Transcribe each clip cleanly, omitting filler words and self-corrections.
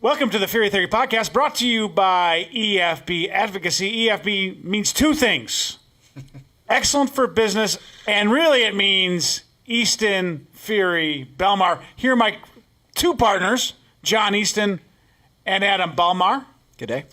Welcome to the Fury Theory Podcast, brought to you by EFB Advocacy. EFB means two things. Excellent for business, and really it means Easton, Fury, Belmar. Here are my two partners, John Easton and Adam Belmar. Good day.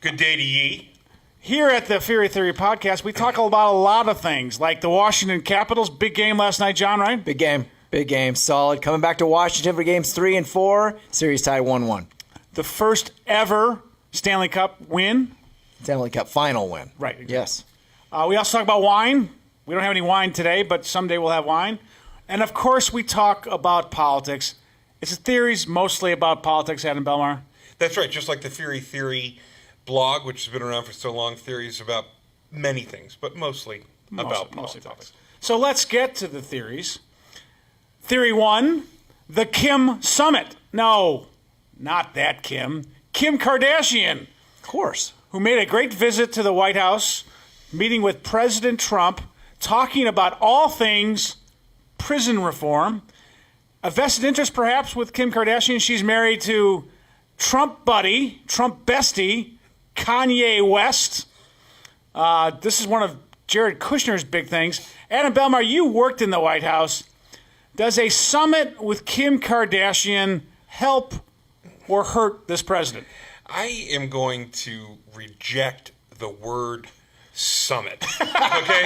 Good day to ye. Here at the Fury Theory Podcast, we talk about a lot of things, like the Washington Capitals. Big game last night, John, right? Big game. Big game. Solid. Coming back to Washington for games 3 and 4. Series tied 1-1. The first ever Stanley Cup win. Stanley Cup final win. Right. Exactly. Yes. We also talk about wine. We don't have any wine today, but someday we'll have wine. And, of course, we talk about politics. It's theories mostly about politics, Adam Belmar. That's right. Just like the Fury Theory blog, which has been around for so long, theories about many things, but mostly about politics. So let's get to the theories. Theory 1, the Kim Summit. No, not that Kim. Kim Kardashian. Of course. Who made a great visit to the White House, meeting with President Trump, talking about all things prison reform. A vested interest, perhaps, with Kim Kardashian. She's married to Trump buddy, Trump bestie, Kanye West. This is one of Jared Kushner's big things. Adam Belmar, you worked in the White House. Does a summit with Kim Kardashian help or hurt this president? I am going to reject the word summit. Okay?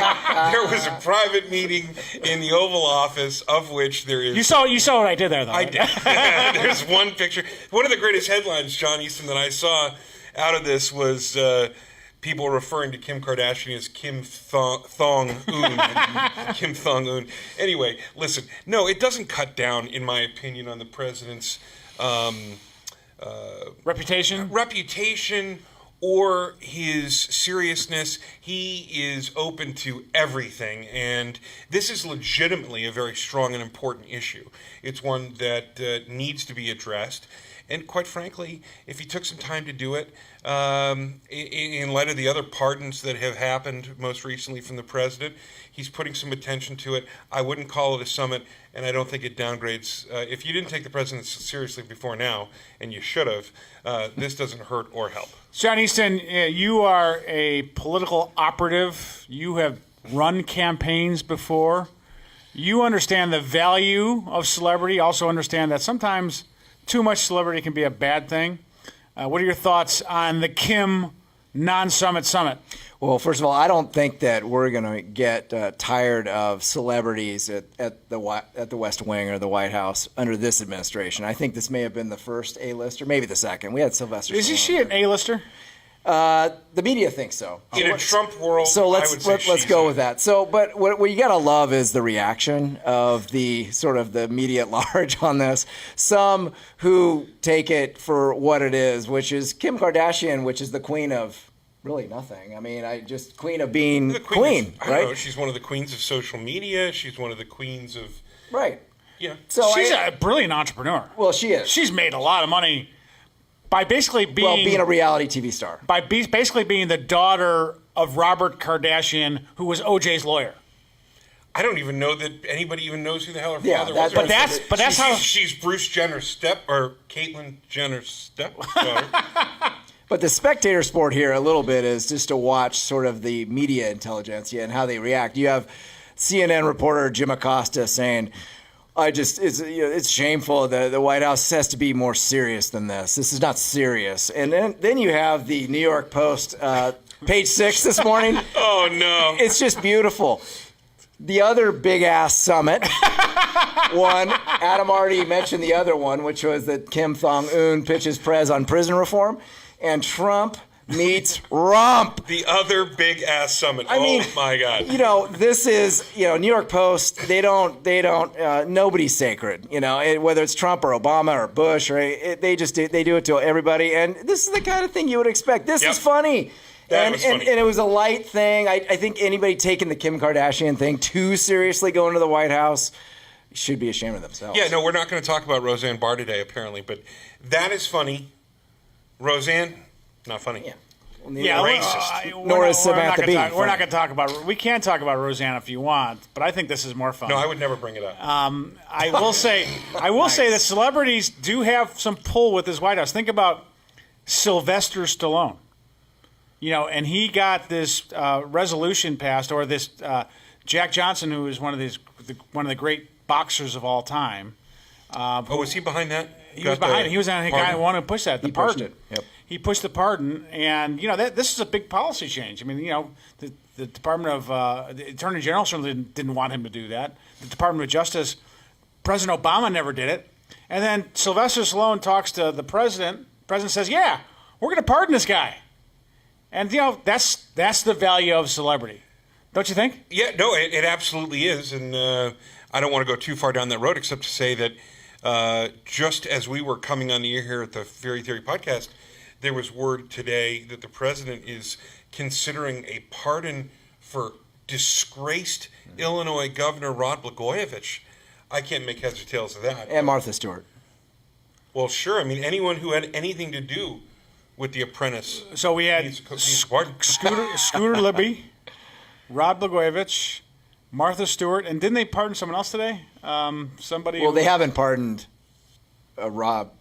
There was a private meeting in the Oval Office of which there is... You saw what I did there, though. I did. There's one picture. One of the greatest headlines, John Easton, that I saw out of this was people referring to Kim Kardashian as Kim Thong-un. Kim Thong-un. Anyway, listen. No, it doesn't cut down, in my opinion, on the president's... reputation or his seriousness. He is open to everything, and this is legitimately a very strong and important issue. It's one that needs to be addressed, and quite frankly, if he took some time to do it, in light of the other pardons that have happened most recently from the president, he's putting some attention to it. I wouldn't call it a summit, and I don't think it downgrades. If you didn't take the president seriously before now, and you should have, this doesn't hurt or help. John Easton, you are a political operative. You have run campaigns before. You understand the value of celebrity, also understand that sometimes too much celebrity can be a bad thing. What are your thoughts on the Kim non-summit summit? Well, first of all, I don't think that we're going to get tired of celebrities at the West Wing or the White House under this administration. I think this may have been the first A-lister, maybe the second. We had Sylvester Stallone. Is she an A-lister? The media thinks so. In a Trump world, so let's go with that. So, but what you got to love is the reaction of the sort of the media at large on this. Some who take it for what it is, which is Kim Kardashian, which is the queen of really nothing. I mean, queen of being queen, right? I don't know, she's one of the queens of social media. She's one of the queens of right. Yeah. So she's a brilliant entrepreneur. Well, she is. She's made a lot of money by basically being a reality TV star. By basically being the daughter of Robert Kardashian, who was OJ's lawyer. I don't even know that anybody even knows who the hell her father was. But that's how she's Bruce Jenner's Caitlyn Jenner's stepdaughter. But the spectator sport here a little bit is just to watch sort of the media intelligentsia and how they react. You have CNN reporter Jim Acosta saying, it's shameful that the White House has to be more serious than this. This is not serious. And then you have the New York Post, page 6 this morning. Oh, no. It's just beautiful. The other big-ass summit, one, Adam already mentioned the other one, which was that Kim Thong-un pitches prez on prison reform, and Trump meets Rump. The other big-ass summit. I mean, my God. This is, New York Post, they don't, nobody's sacred, whether it's Trump or Obama or Bush, or they do it to everybody, and this is the kind of thing you would expect. This is funny. That was funny. And it was a light thing. I think anybody taking the Kim Kardashian thing too seriously going to the White House should be ashamed of themselves. Yeah, no, we're not going to talk about Roseanne Barr today, apparently, but that is funny. Roseanne, not funny. Yeah. racist. Nor is Samantha Bee. We're not going to talk about. We can talk about Roseanne if you want, but I think this is more fun. No, I would never bring it up. I will say that celebrities do have some pull with this White House. Think about Sylvester Stallone. And he got this resolution passed, or this Jack Johnson, who is one of the great boxers of all time. Was he behind that? He was behind it. He was the guy who wanted to push that. The pardon. Pushed it. Yep. He pushed the pardon, and this is a big policy change. I mean, the Department of the Attorney General certainly didn't want him to do that. The Department of Justice, President Obama never did it. And then Sylvester Stallone talks to the president. The president says, "Yeah, we're going to pardon this guy." And that's the value of celebrity, don't you think? Yeah, no, it absolutely is, and I don't want to go too far down that road, except to say that just as we were coming on the air here at the Very Theory podcast, there was word today that the president is considering a pardon for disgraced Illinois Governor Rod Blagojevich. I can't make heads or tails of that. And Martha Stewart. Well, sure. I mean, anyone who had anything to do with The Apprentice. So we had Scooter Libby, Rod Blagojevich, Martha Stewart, and didn't they pardon someone else today? Somebody. Well, they haven't pardoned Rob.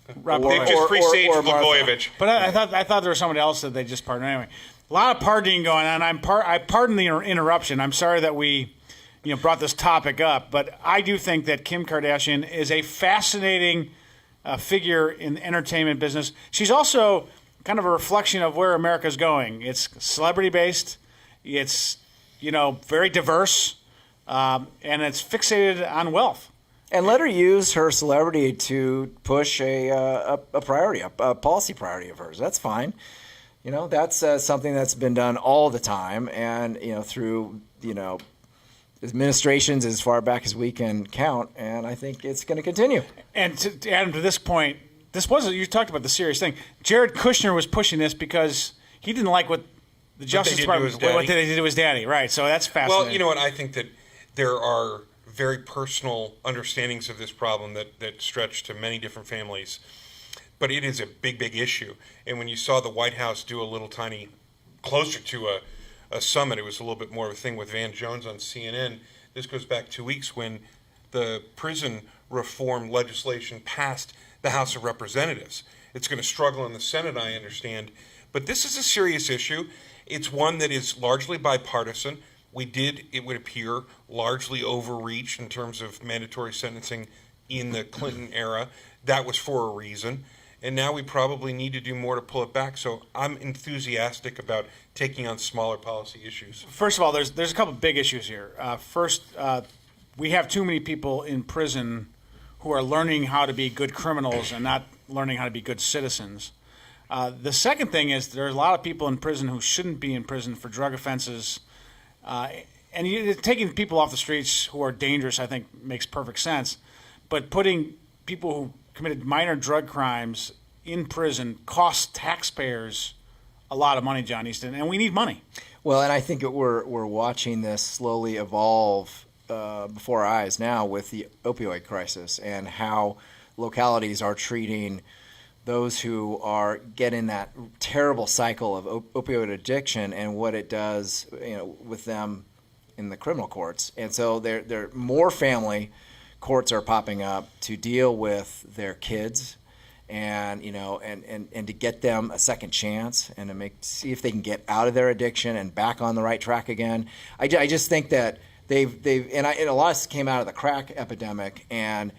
They've just presaged Blagojevich. But I thought there was somebody else that they just pardoned anyway. A lot of pardoning going on. I pardon the interruption. I'm sorry that we, brought this topic up, but I do think that Kim Kardashian is a fascinating figure in the entertainment business. She's also kind of a reflection of where America's going. It's celebrity based. It's very diverse, and it's fixated on wealth. And let her use her celebrity to push a priority, a policy priority of hers. That's fine. That's something that's been done all the time, and through administrations as far back as we can count. And I think it's going to continue. And to add to this point, you talked about the serious thing. Jared Kushner was pushing this because he didn't like what the Justice Department what they did to his daddy. Right. So that's fascinating. Well, you know what? I think that there are very personal understandings of this problem that stretch to many different families. But it is a big, big issue. And when you saw the White House do a little tiny, closer to a summit, it was a little bit more of a thing with Van Jones on CNN. This goes back 2 weeks when the prison reform legislation passed the House of Representatives. It's going to struggle in the Senate, I understand. But this is a serious issue. It's one that is largely bipartisan. We did, it would appear, largely overreach in terms of mandatory sentencing in the Clinton era. That was for a reason. And now we probably need to do more to pull it back. So I'm enthusiastic about taking on smaller policy issues. First of all, there's a couple of big issues here. First, we have too many people in prison who are learning how to be good criminals and not learning how to be good citizens. The second thing is there's a lot of people in prison who shouldn't be in prison for drug offenses. And taking people off the streets who are dangerous, I think, makes perfect sense. But putting people who committed minor drug crimes in prison costs taxpayers a lot of money, John Easton, and we need money. Well, and I think that we're watching this slowly evolve before our eyes now with the opioid crisis and how localities are treating those who are getting that terrible cycle of opioid addiction and what it does, with them in the criminal courts. And so there more family courts are popping up to deal with their kids and to get them a second chance and to see if they can get out of their addiction and back on the right track again. I just think that they've and a lot of this came out of the crack epidemic and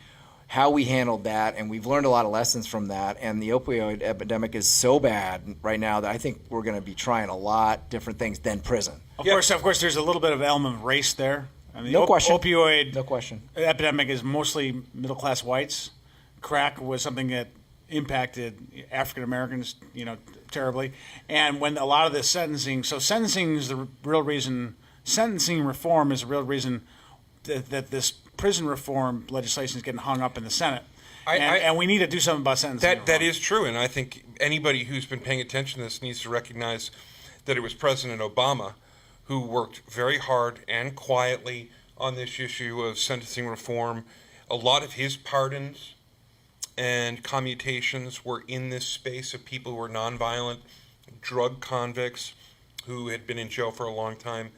how we handled that, and we've learned a lot of lessons from that. And the opioid epidemic is so bad right now that I think we're going to be trying a lot different things than prison. Of course, there's a little bit of element of race there. I mean, no question. Opioid no question. Epidemic is mostly middle-class whites. Crack was something that impacted African Americans, terribly. And when a lot of the sentencing is the real reason. Sentencing reform is the real reason that this prison reform legislation is getting hung up in the Senate. And we need to do something about sentencing. That is true, and I think anybody who's been paying attention to this needs to recognize that it was President Obama who worked very hard and quietly on this issue of sentencing reform. A lot of his pardons and commutations were in this space of people who were nonviolent drug convicts who had been in jail for a long time.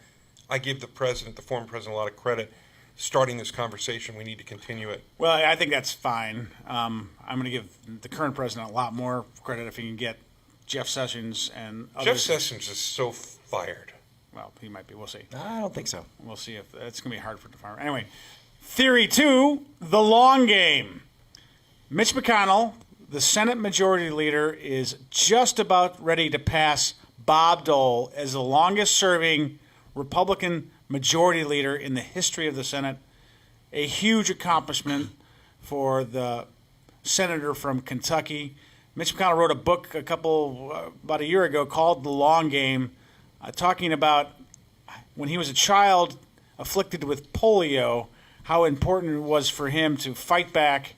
I give the former president, a lot of credit. Starting this conversation, we need to continue it. Well, I think that's fine. I'm going to give the current president a lot more credit if he can get Jeff Sessions and others. Jeff Sessions is so fired. Well, he might be. We'll see. I don't think so. We'll see if it's going to be hard for the farmer. Anyway, theory 2, the long game. Mitch McConnell, the Senate Majority Leader, is just about ready to pass Bob Dole as the longest-serving Republican Majority Leader in the history of the Senate. A huge accomplishment for the senator from Kentucky. Mitch McConnell wrote a book about a year ago called The Long Game, talking about when he was a child afflicted with polio, how important it was for him to fight back.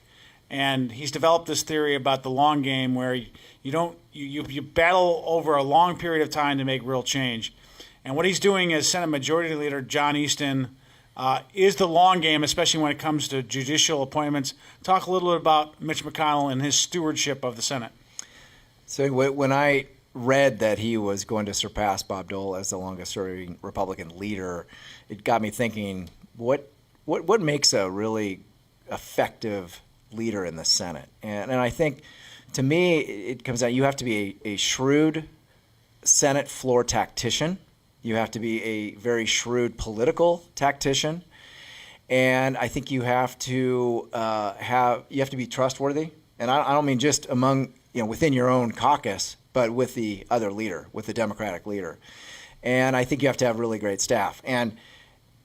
And he's developed this theory about the long game where you battle over a long period of time to make real change. And what he's doing as Senate Majority Leader John Easton is the long game, especially when it comes to judicial appointments. Talk a little bit about Mitch McConnell and his stewardship of the Senate. So when I read that he was going to surpass Bob Dole as the longest-serving Republican leader, it got me thinking, what makes a really effective leader in the Senate? And I think, to me, it comes out you have to be a shrewd Senate floor tactician. You have to be a very shrewd political tactician, and I think you have to be trustworthy. And I don't mean just among within your own caucus, but with the other leader, with the Democratic leader. And I think you have to have really great staff. And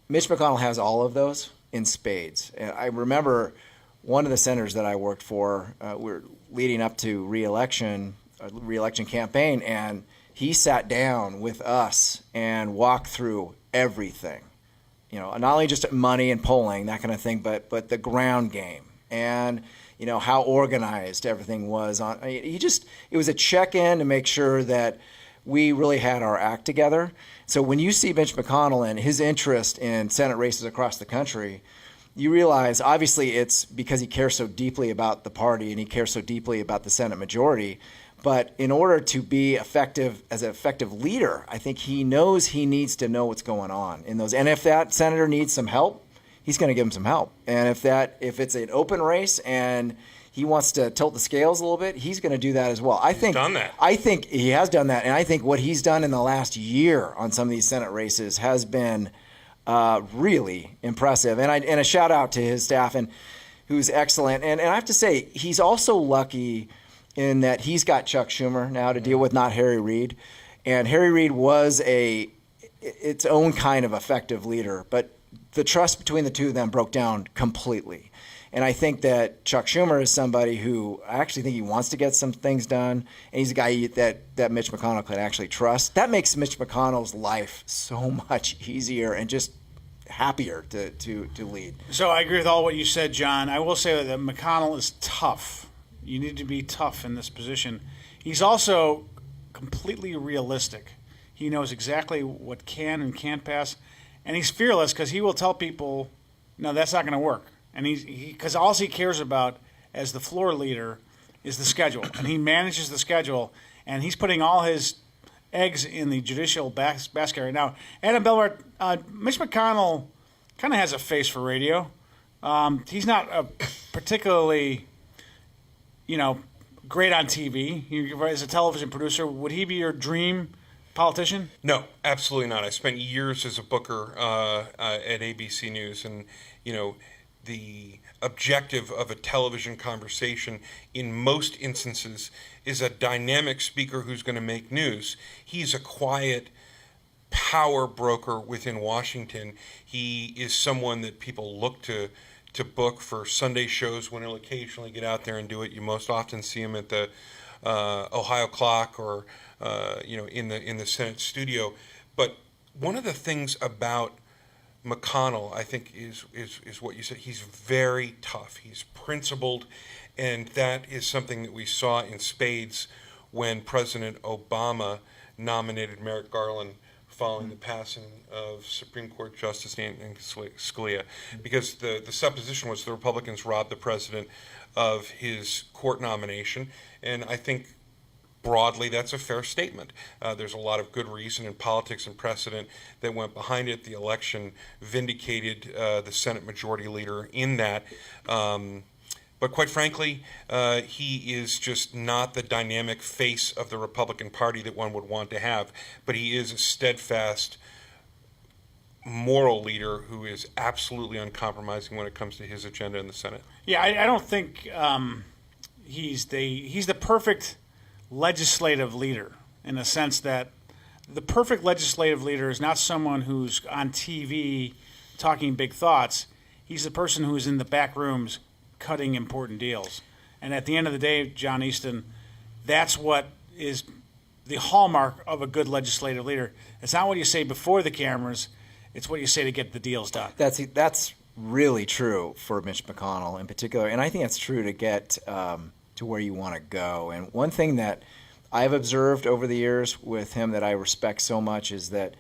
Mitch McConnell has all of those in spades. And I remember one of the senators that I worked for, we were leading up to re-election campaign, and he sat down with us and walked through everything. Not only just money and polling, that kind of thing, but the ground game and how organized everything was. It was a check-in to make sure that we really had our act together. So when you see Mitch McConnell and his interest in Senate races across the country, you realize obviously it's because he cares so deeply about the party and he cares so deeply about the Senate majority. But in order to be effective as an effective leader, I think he knows he needs to know what's going on in those. And if that senator needs some help, he's going to give him some help. And if it's an open race and he wants to tilt the scales a little bit, he's going to do that as well. He's done that. I think he has done that, and I think what he's done in the last year on some of these Senate races has been really impressive. And a shout out to his staff, and who's excellent. And I have to say, he's also lucky in that he's got Chuck Schumer now to deal with, not Harry Reid. And Harry Reid was its own kind of effective leader, but the trust between the two of them broke down completely. And I think that Chuck Schumer is somebody who I actually think he wants to get some things done, and he's a guy that Mitch McConnell can actually trust. That makes Mitch McConnell's life so much easier and just happier to lead. So I agree with all what you said, John. I will say that McConnell is tough. You need to be tough in this position. He's also completely realistic. He knows exactly what can and can't pass, and he's fearless because he will tell people, no, that's not going to work. And because all he cares about as the floor leader is the schedule, and he manages the schedule, and he's putting all his eggs in the judicial basket right now. Adam Belbart, Mitch McConnell kind of has a face for radio. He's not a particularly, great on TV. As a television producer, would he be your dream politician? No, absolutely not. I spent years as a booker at ABC News, and the objective of a television conversation in most instances is a dynamic speaker who's going to make news. He's a quiet power broker within Washington. He is someone that people look to book for Sunday shows when he'll occasionally get out there and do it. You most often see him at the Ohio Clock or in the Senate studio. But one of the things about McConnell, I think, is what you said. He's very tough. He's principled, and that is something that we saw in spades when President Obama nominated Merrick Garland following the passing of Supreme Court Justice Nathan Scalia, because the supposition was the Republicans robbed the president of his court nomination, and I think broadly, that's a fair statement. There's a lot of good reason in politics and precedent that went behind it. The election vindicated the Senate Majority Leader in that. But quite frankly, he is just not the dynamic face of the Republican Party that one would want to have. But he is a steadfast, moral leader who is absolutely uncompromising when it comes to his agenda in the Senate. Yeah, I don't think he's the perfect legislative leader, in the sense that the perfect legislative leader is not someone who's on TV talking big thoughts. He's the person who's in the back rooms cutting important deals. And at the end of the day, John Easton, that's what is the hallmark of a good legislative leader. It's not what you say before the cameras, it's what you say to get the deals done. That's really true for Mitch McConnell in particular, and I think that's true to get to where you want to go. And one thing that I've observed over the years with him that I respect so much is that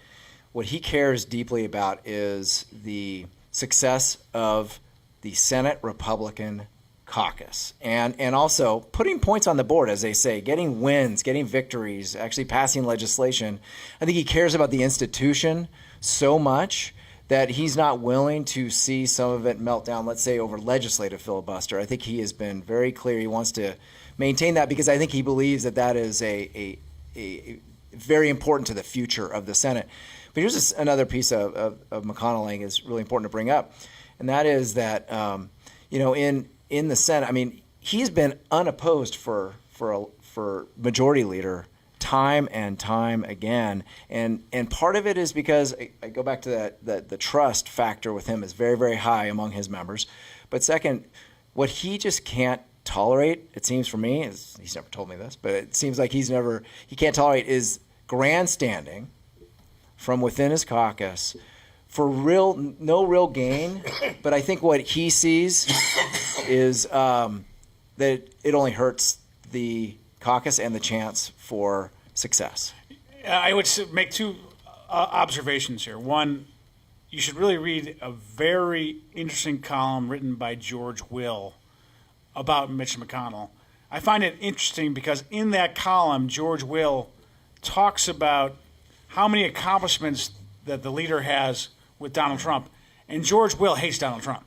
what he cares deeply about is the success of the Senate Republican caucus, and also putting points on the board, as they say, getting wins, getting victories, actually passing legislation. I think he cares about the institution so much that he's not willing to see some of it melt down, let's say, over legislative filibuster. I think he has been very clear he wants to maintain that, because I think he believes that that is a very important to the future of the Senate. But here's another piece of McConnell I think is really important to bring up, and that is that in the Senate, I mean, he's been unopposed for majority leader time and time again, and part of it is because I go back to that the trust factor with him is very, very high among his members. But second, what he just can't tolerate, it seems for me, he's never told me this, but it seems like he can't tolerate is grandstanding from within his caucus for no real gain. But I think what he sees is that it only hurts the caucus and the chance for success. I would make two observations here. One, you should really read a very interesting column written by George Will about Mitch McConnell. I find it interesting because in that column, George Will talks about how many accomplishments that the leader has with Donald Trump. And George Will hates Donald Trump.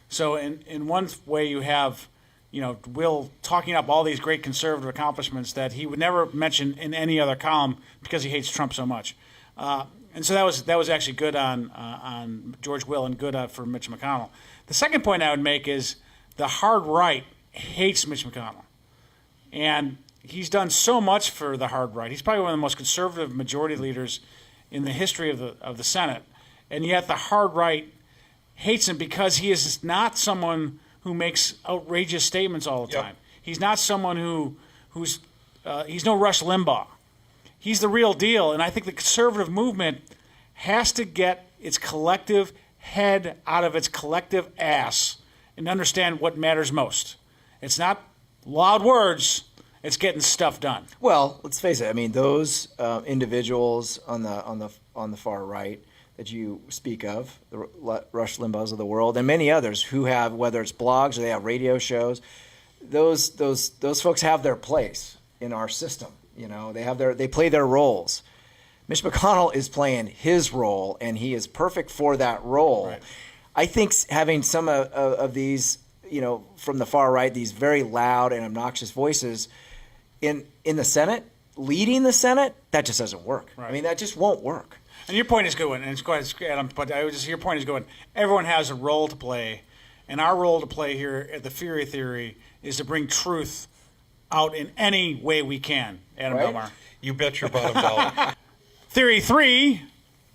So in one way you have Will talking up all these great conservative accomplishments that he would never mention in any other column because he hates Trump so much. And so that was actually good on George Will and good for Mitch McConnell. The second point I would make is the hard right hates Mitch McConnell. And he's done so much for the hard right. He's probably one of the most conservative majority leaders in the history of the Senate. And yet the hard right hates him because he is not someone who makes outrageous statements all the time. Yep. He's not someone who's no Rush Limbaugh. He's the real deal, and I think the conservative movement has to get its collective head out of its collective ass and understand what matters most. It's not loud words, it's getting stuff done. Well, let's face it. I mean, those individuals on the far right that you speak of, the Rush Limbaughs of the world, and many others who have, whether it's blogs or they have radio shows, those folks have their place in our system. They play their roles. Mitch McConnell is playing his role, and he is perfect for that role. Right. I think having some of these, from the far right, these very loud and obnoxious voices in the Senate, leading the Senate, that just doesn't work. Right. I mean, that just won't work. And your point is good one, and it's quite Adam. But your point is good one. Everyone has a role to play, and our role to play here at the Fury Theory is to bring truth out in any way we can. Adam Belmar. You bet your bottom dollar. Theory 3: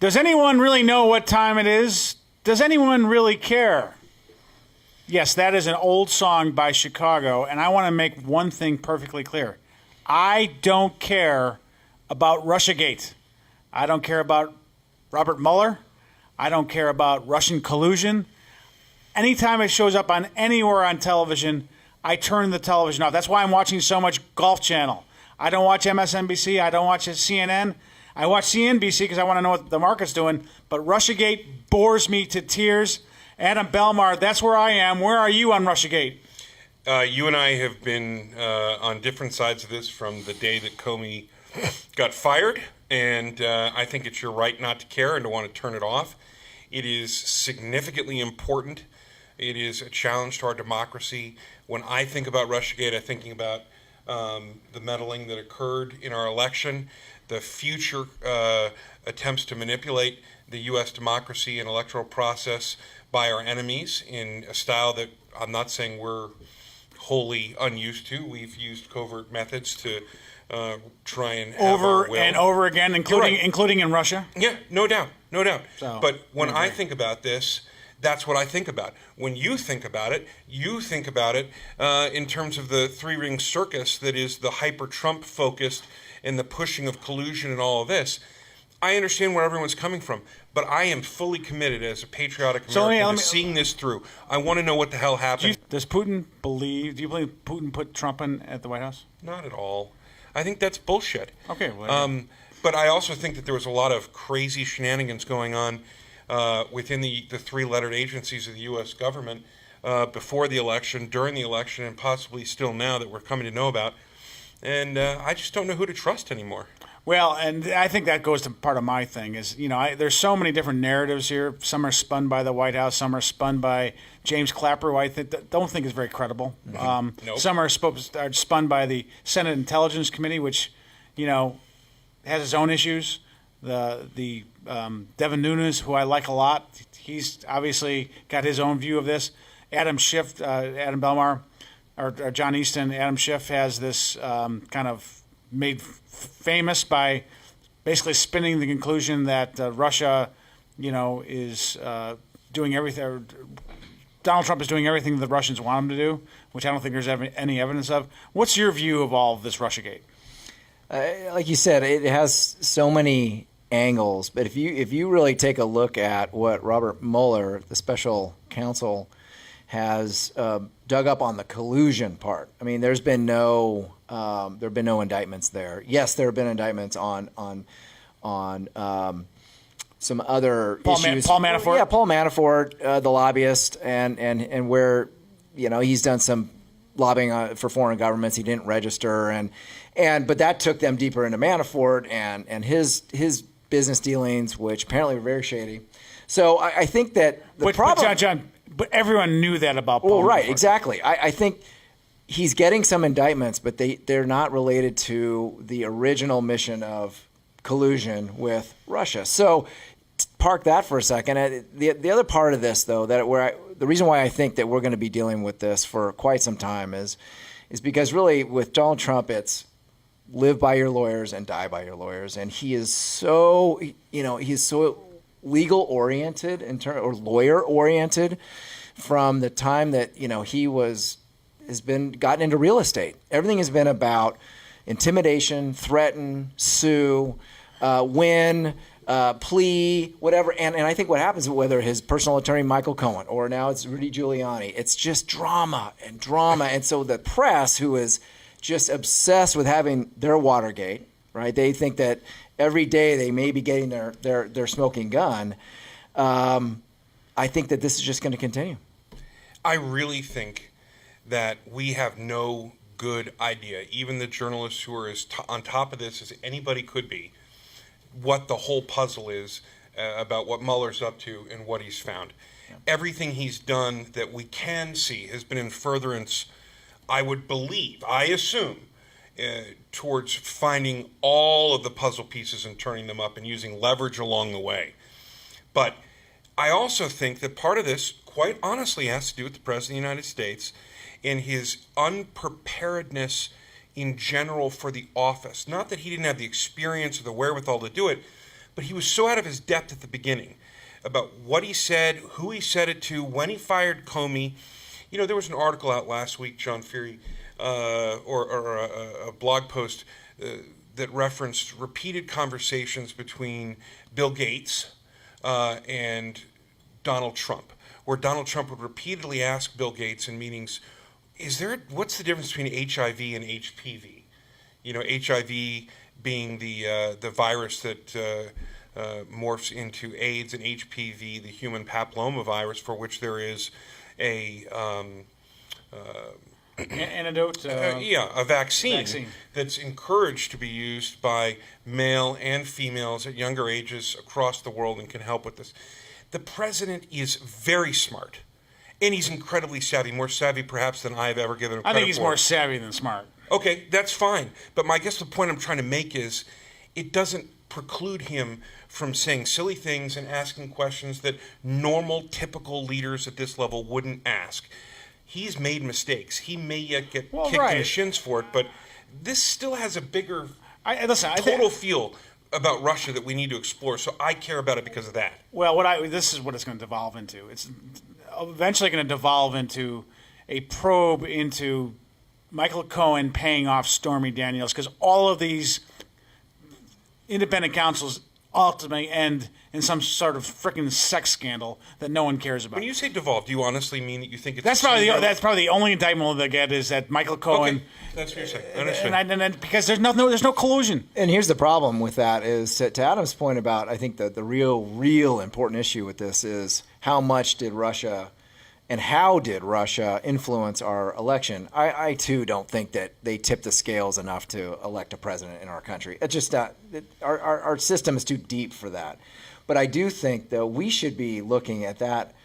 does anyone really know what time it is? Does anyone really care? Yes, that is an old song by Chicago, and I want to make one thing perfectly clear. I don't care about Russiagate. I don't care about Robert Mueller. I don't care about Russian collusion. Anytime it shows up on anywhere on television, I turn the television off. That's why I'm watching so much Golf Channel. I don't watch MSNBC. I don't watch CNN. I watch CNBC because I want to know what the market's doing. But Russiagate bores me to tears. Adam Belmar, that's where I am. Where are you on Russiagate? You and I have been on different sides of this from the day that Comey got fired, and I think it's your right not to care and to want to turn it off. It is significantly important. It is a challenge to our democracy. When I think about Russiagate, I'm thinking about the meddling that occurred in our election, the future attempts to manipulate the U.S. democracy and electoral process by our enemies in a style that I'm not saying we're wholly unused to. We've used covert methods to try and have Over our will. and over again, including in Russia. Yeah, no doubt. So, but when I think about this, that's what I think about. When you think about it in terms of the three-ring circus that is the hyper-Trump focused and the pushing of collusion and all of this. I understand where everyone's coming from, but I am fully committed as a patriotic American to seeing this through. I want to know what the hell happened. Do you believe Putin put Trump in at the White House? Not at all. I think that's bullshit. Okay. Well, but I also think that there was a lot of crazy shenanigans going on within the three-lettered agencies of the U.S. government before the election, during the election, and possibly still now that we're coming to know about. And I just don't know who to trust anymore. Well, and I think that goes to part of my thing is, there's so many different narratives here. Some are spun by the White House. Some are spun by James Clapper, who I don't think is very credible. Nope. Some are spun by the Senate Intelligence Committee, which, has its own issues. The Devin Nunes, who I like a lot, he's obviously got his own view of this. Adam Schiff, Adam Belmar, or John Easton, Adam Schiff has this kind of made famous by basically spinning the conclusion that Russia, is doing everything. Donald Trump is doing everything the Russians want him to do, which I don't think there's any evidence of. What's your view of all of this Russiagate? Like you said, it has so many angles, but if you really take a look at what Robert Mueller, the special counsel, has dug up on the collusion part. I mean, there have been no indictments there. Yes, there have been indictments on some other issues. Paul Manafort. Yeah, Paul Manafort, the lobbyist, and where he's done some lobbying for foreign governments. He didn't register, but that took them deeper into Manafort and his business dealings, which apparently were very shady. So I think that the problem. John, but everyone knew that about Paul. Well, right, Manafort. exactly. I think he's getting some indictments, but they're not related to the original mission of collusion with Russia. So park that for a second. The other part of this, though, the reason why I think that we're going to be dealing with this for quite some time is because really with Donald Trump, it's live by your lawyers and die by your lawyers, and he is so legal oriented or lawyer oriented from the time that he has been gotten into real estate. Everything has been about intimidation, threaten, sue, win, plea, whatever. And I think what happens, whether his personal attorney Michael Cohen or now it's Rudy Giuliani, it's just drama. And so the press, who is just obsessed with having their Watergate, right? They think that every day they may be getting their smoking gun. I think that this is just going to continue. I really think that we have no good idea, even the journalists who are as on top of this as anybody could be, what the whole puzzle is about what Mueller's up to and what he's found. Yeah. Everything he's done that we can see has been in furtherance, I assume, towards finding all of the puzzle pieces and turning them up and using leverage along the way. But I also think that part of this, quite honestly, has to do with the President of the United States and his unpreparedness in general for the office. Not that he didn't have the experience or the wherewithal to do it, but he was so out of his depth at the beginning about what he said, who he said it to, when he fired Comey. There was an article out last week, John Fury, or a blog post that referenced repeated conversations between Bill Gates and Donald Trump, where Donald Trump would repeatedly ask Bill Gates in meetings, what's the difference between HIV and HPV? HIV being the virus that morphs into AIDS, and HPV, the human papillomavirus, for which there is a antidote? A vaccine, Vaccine that's encouraged to be used by male and females at younger ages across the world and can help with this. The president is very smart, and he's incredibly savvy, more savvy perhaps than I've ever given him credit for. I think he's more savvy than smart. Okay, that's fine. But I guess the point I'm trying to make is it doesn't preclude him from saying silly things and asking questions that normal, typical leaders at this level wouldn't ask. He's made mistakes. He may yet get kicked in the shins for it, but this still has a bigger total feel about Russia that we need to explore. So I care about it because of that. Well, this is what it's going to devolve into. It's eventually going to devolve into a probe into Michael Cohen paying off Stormy Daniels, because all of these independent counsels ultimately end in some sort of freaking sex scandal that no one cares about. When you say devolve, do you honestly mean that you think it's... That's probably the only indictment they get, is that Michael Cohen... Okay, that's what you're saying. I understand. And because there's no collusion. And here's the problem with that is, to Adam's point about, I think the real important issue with this is how much did Russia and how did Russia influence our election? I too don't think that they tipped the scales enough to elect a president in our country. It's just our system is too deep for that. But I do think that we should be looking at that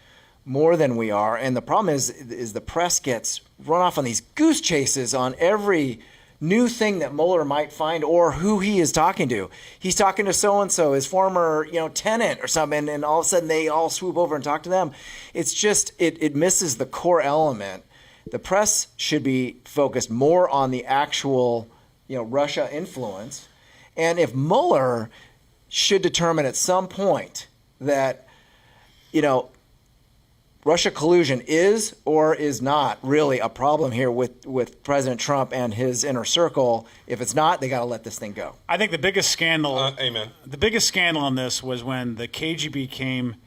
more than we are. And the problem is the press gets run off on these goose chases on every new thing that Mueller might find or who he is talking to. He's talking to so-and-so, his former tenant or something, and all of a sudden they all swoop over and talk to them. It's just, it misses the core element. The press should be focused more on the actual Russia influence. And if Mueller should determine at some point that Russia collusion is or is not really a problem here with President Trump and his inner circle. If it's not, they got to let this thing go. I think the biggest scandal, amen. The biggest scandal in this was when the KGB came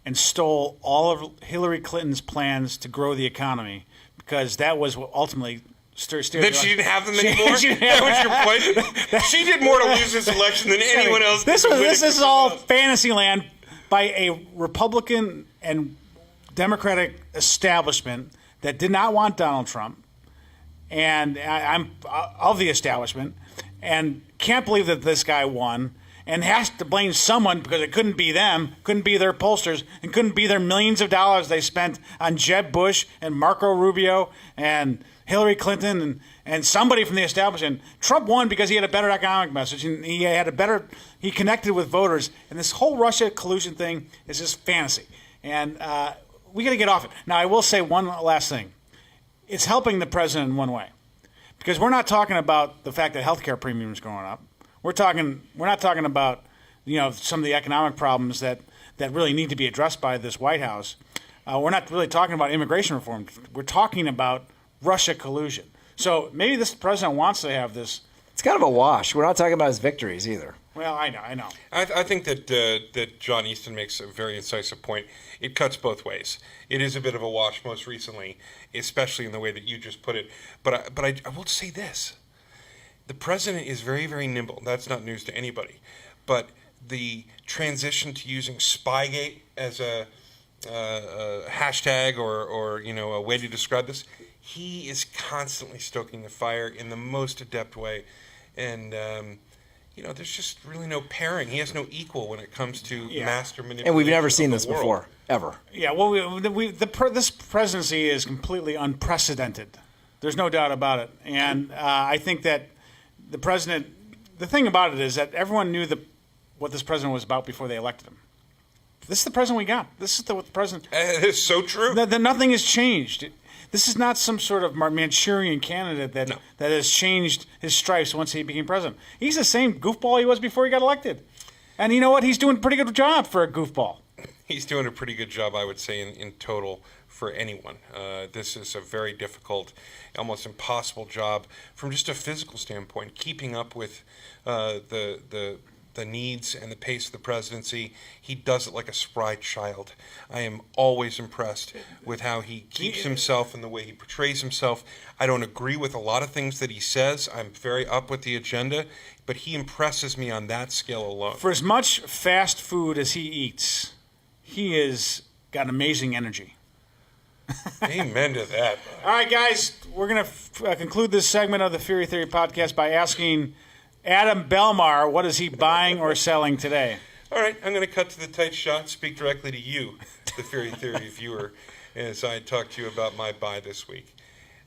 and stole all of Hillary Clinton's plans to grow the economy, because that was what ultimately steered. That she didn't have them anymore? That was your point? She did more to lose this election than anyone else. This is all fantasy land by a Republican and Democratic establishment that did not want Donald Trump, and I'm of the establishment, and can't believe that this guy won, and has to blame someone because it couldn't be them, couldn't be their pollsters, and couldn't be their millions of dollars they spent on Jeb Bush and Marco Rubio and Hillary Clinton and somebody from the establishment. Trump won because he had a better economic message, and he connected with voters, and this whole Russia collusion thing is just fantasy. And we got to get off it. Now, I will say one last thing. It's helping the president in one way, because we're not talking about the fact that healthcare premiums going up. We're not talking about some of the economic problems that really need to be addressed by this White House. We're not really talking about immigration reform. We're talking about Russia collusion. So maybe this president wants to have this. It's kind of a wash. We're not talking about his victories either. Well, I know. I think that John Easton makes a very incisive point. It cuts both ways. It is a bit of a wash most recently, especially in the way that you just put it. But I will say this. The president is very, very nimble. That's not news to anybody. But the transition to using Spygate as a hashtag or a way to describe this, he is constantly stoking the fire in the most adept way. And there's just really no pairing. He has no equal when it comes to master manipulation. And we've never seen this before, ever. Yeah, well, this presidency is completely unprecedented. There's no doubt about it. And I think that the president, the thing about it is that everyone knew what this president was about before they elected him. This is the president we got. This is the president. It's so true. Nothing has changed. This is not some sort of Manchurian candidate that has changed his stripes once he became president. He's the same goofball he was before he got elected. And you know what? He's doing a pretty good job for a goofball. He's doing a pretty good job, I would say, in total for anyone. This is a very difficult, almost impossible job from just a physical standpoint, keeping up with the needs and the pace of the presidency. He does it like a spry child. I am always impressed with how he keeps himself and the way he portrays himself. I don't agree with a lot of things that he says. I'm very up with the agenda, but he impresses me on that scale alone. For as much fast food as he eats, he has got amazing energy. Amen to that. All right, guys, we're going to conclude this segment of the Fury Theory podcast by asking Adam Belmar, what is he buying or selling today? All right, I'm going to cut to the tight shot, speak directly to you, the Fury Theory viewer, as I talk to you about my buy this week.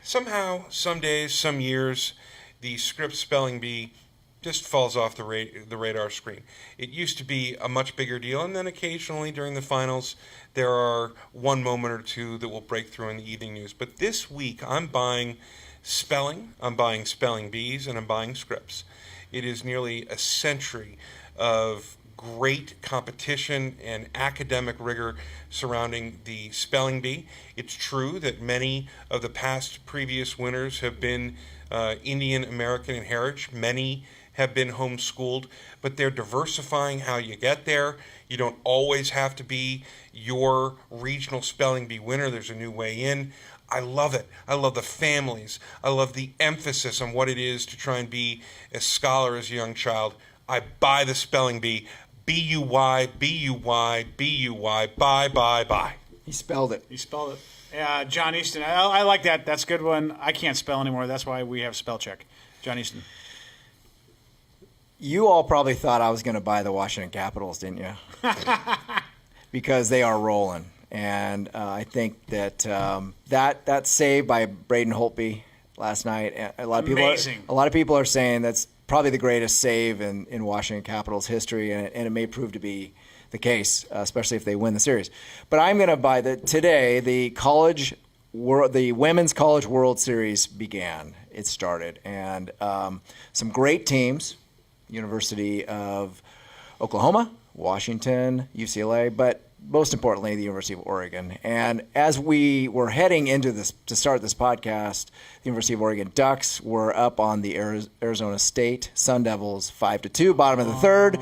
Somehow, some days, some years, the Scripps spelling bee just falls off the radar screen. It used to be a much bigger deal, and then occasionally during the finals, there are one moment or two that will break through in the evening news. But this week, I'm buying spelling, I'm buying spelling bees, and I'm buying Scripps. It is nearly a century of great competition and academic rigor surrounding the spelling bee. It's true that many of the previous winners have been Indian American in heritage. Many have been homeschooled, but they're diversifying how you get there. You don't always have to be your regional spelling bee winner. There's a new way in. I love it. I love the families. I love the emphasis on what it is to try and be a scholar as a young child. I buy the spelling bee. B-U-Y, B-U-Y, B-U-Y, buy. He spelled it. You spelled it. John Easton. I like that. That's a good one. I can't spell anymore. That's why we have spell check. John Easton. You all probably thought I was going to buy the Washington Capitals, didn't you? Because they are rolling. And I think that that save by Braden Holtby last night, a lot of people are saying that's probably the greatest save in Washington Capitals history, and it may prove to be the case, especially if they win the series. But I'm going to buy today the Women's College World Series began. It started, and some great teams. University of Oklahoma, Washington, UCLA, but most importantly, the University of Oregon. And as we were heading into this to start this podcast, the University of Oregon Ducks were up on the Arizona State Sun Devils 5-2, bottom of the third.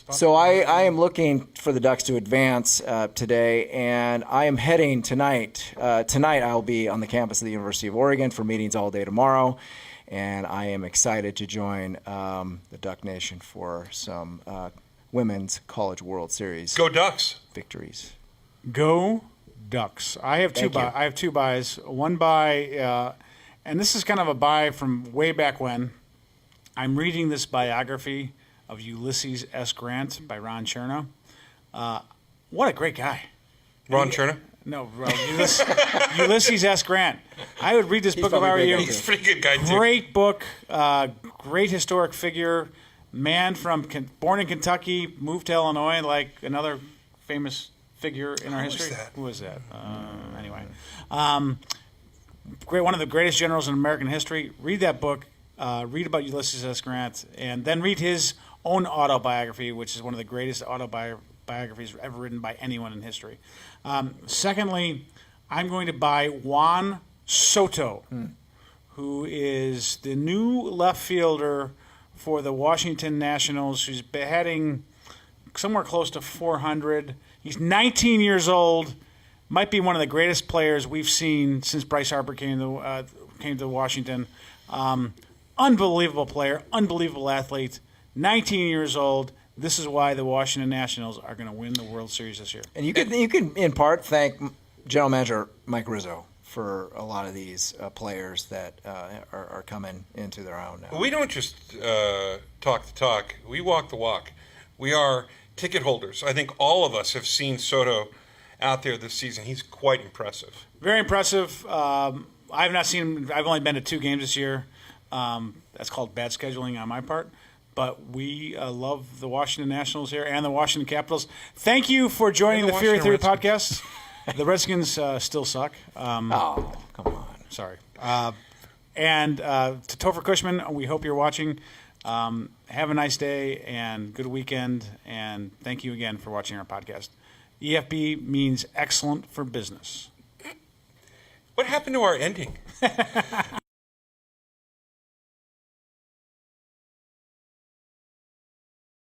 So I am looking for the Ducks to advance today, and I am heading tonight. Tonight I will be on the campus of the University of Oregon for meetings all day tomorrow. And I am excited to join the Duck Nation for some Women's College World Series. Go Ducks! Victories. Go Ducks. I have two buys. One buy, and this is kind of a buy from way back when. I'm reading this biography of Ulysses S. Grant by Ron Chernow. What a great guy. Ron Chernow? No, Ulysses S. Grant. I would read this book if I were you. He's a pretty good guy, too. Great book, great historic figure, man born in Kentucky, moved to Illinois, like another famous figure in our history. Who was that? Anyway. One of the greatest generals in American history. Read that book. Read about Ulysses S. Grant, and then read his own autobiography, which is one of the greatest autobiographies ever written by anyone in history. Secondly, I'm going to buy Juan Soto, who is the new left fielder for the Washington Nationals, who's beheading somewhere close to 400. He's 19 years old, might be one of the greatest players we've seen since Bryce Harper came to Washington. Unbelievable player, unbelievable athlete, 19 years old. This is why the Washington Nationals are going to win the World Series this year. And you can in part thank General Manager Mike Rizzo for a lot of these players that are coming into their own now. We don't just talk the talk. We walk the walk. We are ticket holders. I think all of us have seen Soto out there this season. He's quite impressive. Very impressive. I have not seen him. I've only been to 2 games this year. That's called bad scheduling on my part. But we love the Washington Nationals here and the Washington Capitals. Thank you for joining the Fury Theory podcast. The Redskins still suck. Oh, come on. Sorry. And to Topher Cushman, we hope you're watching. Have a nice day and good weekend. And thank you again for watching our podcast. EFB means excellent for business. What happened to our ending?